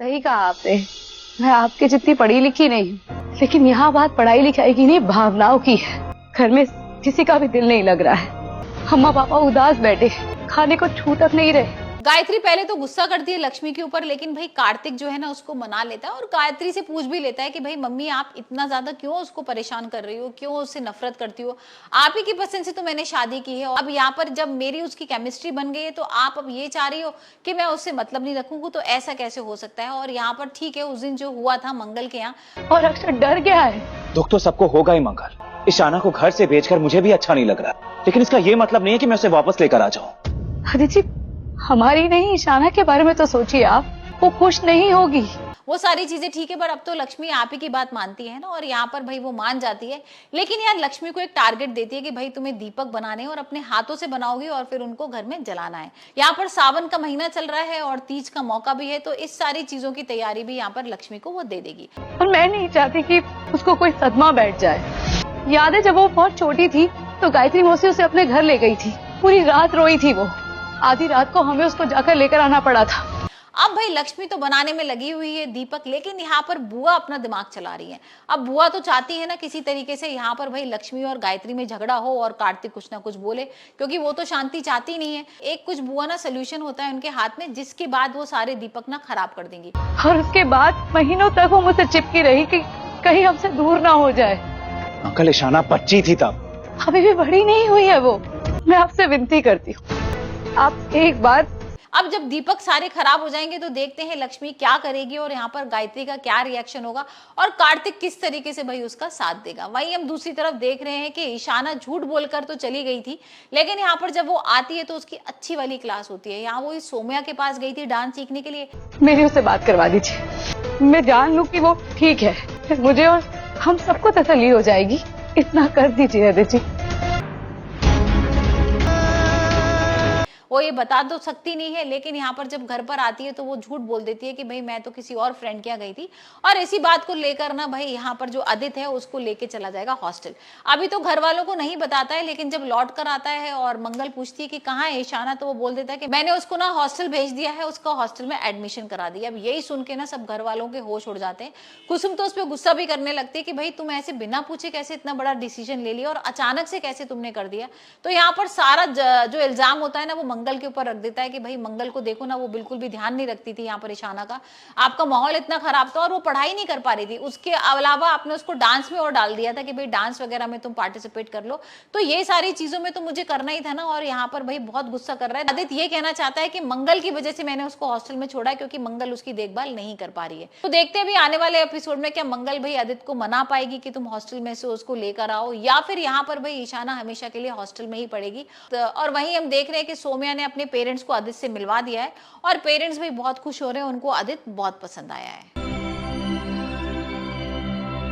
सही कहा आपने। मैं आपके जितनी पढ़ी लिखी नहीं हूँ, लेकिन यहाँ बात पढ़ाई लिखाई की नहीं, भावनाओं की है। घर में किसी का भी दिल नहीं लग रहा है। अम्मा पापा उदास बैठे, खाने को छू तक नहीं रहे। गायत्री पहले तो गुस्सा करती है लक्ष्मी के ऊपर, लेकिन भाई कार्तिक जो है ना उसको मना लेता है और गायत्री से पूछ भी लेता है कि भाई मम्मी आप इतना ज्यादा क्यों उसको परेशान कर रही हो, क्यों उससे नफरत करती हो, आप ही की पसंद से तो मैंने शादी की है। अब यहाँ पर जब मेरी उसकी केमिस्ट्री बन गई है तो आप अब ये चाह रही हो कि मैं उससे मतलब नहीं रखूंगी, तो ऐसा कैसे हो सकता है। और यहाँ पर ठीक है, उस दिन जो हुआ था मंगल के यहाँ, और अक्षर डर गया है। दुख तो सबको होगा ही मंगल। ईशाना को घर से भेजकर मुझे भी अच्छा नहीं लग रहा, लेकिन इसका ये मतलब नहीं है कि मैं उसे वापस लेकर आ जाऊं। आदित्य जी, हमारी नहीं ईशाना के बारे में तो सोचिए आप, वो खुश नहीं होगी। वो सारी चीजें ठीक है, पर अब तो लक्ष्मी आप ही की बात मानती है ना, और यहाँ पर भाई वो मान जाती है। लेकिन यार लक्ष्मी को एक टारगेट देती है कि भाई तुम्हें दीपक बनाने और अपने हाथों से बनाओगी और फिर उनको घर में जलाना है। यहाँ पर सावन का महीना चल रहा है और तीज का मौका भी है, तो इस सारी चीजों की तैयारी भी यहाँ पर लक्ष्मी को वो दे देगी। और मैं नहीं चाहती कि उसको कोई सदमा बैठ जाए। याद है जब वो बहुत छोटी थी तो गायत्री मौसी उसे अपने घर ले गई थी, पूरी रात रोई थी वो। आधी रात को हमें उसको जाकर लेकर आना पड़ा था। अब भाई लक्ष्मी तो बनाने में लगी हुई है दीपक, लेकिन यहाँ पर बुआ अपना दिमाग चला रही है। अब बुआ तो चाहती है ना किसी तरीके से यहाँ पर भाई लक्ष्मी और गायत्री में झगड़ा हो और कार्तिक कुछ ना कुछ बोले, क्योंकि वो तो शांति चाहती नहीं है। एक कुछ बुआ ना सोल्यूशन होता है उनके हाथ में, जिसके बाद वो सारे दीपक ना खराब कर देंगी। और उसके बाद महीनों तक वो मुझसे चिपकी रही कि कहीं हमसे दूर ना हो जाए। अंकल ईशाना बच्ची थी तब, अभी भी बड़ी नहीं हुई है वो। मैं आपसे विनती करती हूँ, आप एक बार। अब जब दीपक सारे खराब हो जाएंगे तो देखते हैं लक्ष्मी क्या करेगी और यहाँ पर गायत्री का क्या रिएक्शन होगा और कार्तिक किस तरीके से भाई उसका साथ देगा। वहीं हम दूसरी तरफ देख रहे हैं कि ईशाना झूठ बोलकर तो चली गई थी, लेकिन यहाँ पर जब वो आती है तो उसकी अच्छी वाली क्लास होती है। यहाँ वो इस सोम्या के पास गई थी डांस सीखने के लिए। मेरी उससे बात करवा दीजिए, मैं जान लूं कि वो ठीक है, मुझे और हम सबको तसल्ली हो जाएगी। इतना कर दीजिए आदित्य जी। वो ये बता तो सकती नहीं है, लेकिन यहाँ पर जब घर पर आती है तो वो झूठ बोल देती है कि भाई मैं तो किसी और फ्रेंड के यहाँ गई थी। और इसी बात को लेकर ना भाई यहाँ पर जो आदित्य है उसको लेके चला जाएगा हॉस्टल। अभी तो घर वालों को नहीं बताता है, लेकिन जब लौट कर आता है और मंगल पूछती है कि कहाँ है ईशाना, तो वो बोल देता है कि मैंने उसको ना हॉस्टल भेज दिया है, उसका हॉस्टल में एडमिशन करा दिया। अब यही सुन के ना सब घर वालों के होश उड़ जाते हैं। कुसुम तो उस पर गुस्सा भी करने लगती है कि भाई तुम ऐसे बिना पूछे कैसे इतना बड़ा डिसीजन ले लिया और अचानक से कैसे तुमने कर दिया। तो यहाँ पर सारा जो इल्जाम होता है ना वो मंगल के ऊपर रख देता है कि भाई मंगल को देखो ना, वो बिल्कुल भी ध्यान नहीं रखती थी यहाँ पर ईशाना का। आपका माहौल इतना खराब था और वो पढ़ाई नहीं कर पा रही थी। उसके अलावा आपने उसको डांस में और डाल दिया था कि भाई डांस वगैरह में तुम पार्टिसिपेट कर लो। तो ये सारी चीजों में तो मुझे करना ही था ना। और यहाँ पर भाई बहुत गुस्सा कर रहा है। आदित्य ये कहना चाहता है कि मंगल की वजह से मैंने उसको हॉस्टल में छोड़ा, क्योंकि मंगल उसकी देखभाल नहीं कर पा रही है। तो देखते हैं भी आने वाले एपिसोड में क्या मंगल भाई आदित्य को मना पाएगी कि तुम हॉस्टल में से उसको लेकर आओ, या फिर यहाँ पर भाई ईशाना हमेशा के लिए हॉस्टल में ही पड़ेगी। और वहीं हम देख रहे हैं कि सोम्या ने अपने पेरेंट्स को आदित्य से मिलवा दिया है और पेरेंट्स भी बहुत खुश हो रहे हैं, उनको आदित्य बहुत पसंद आया है।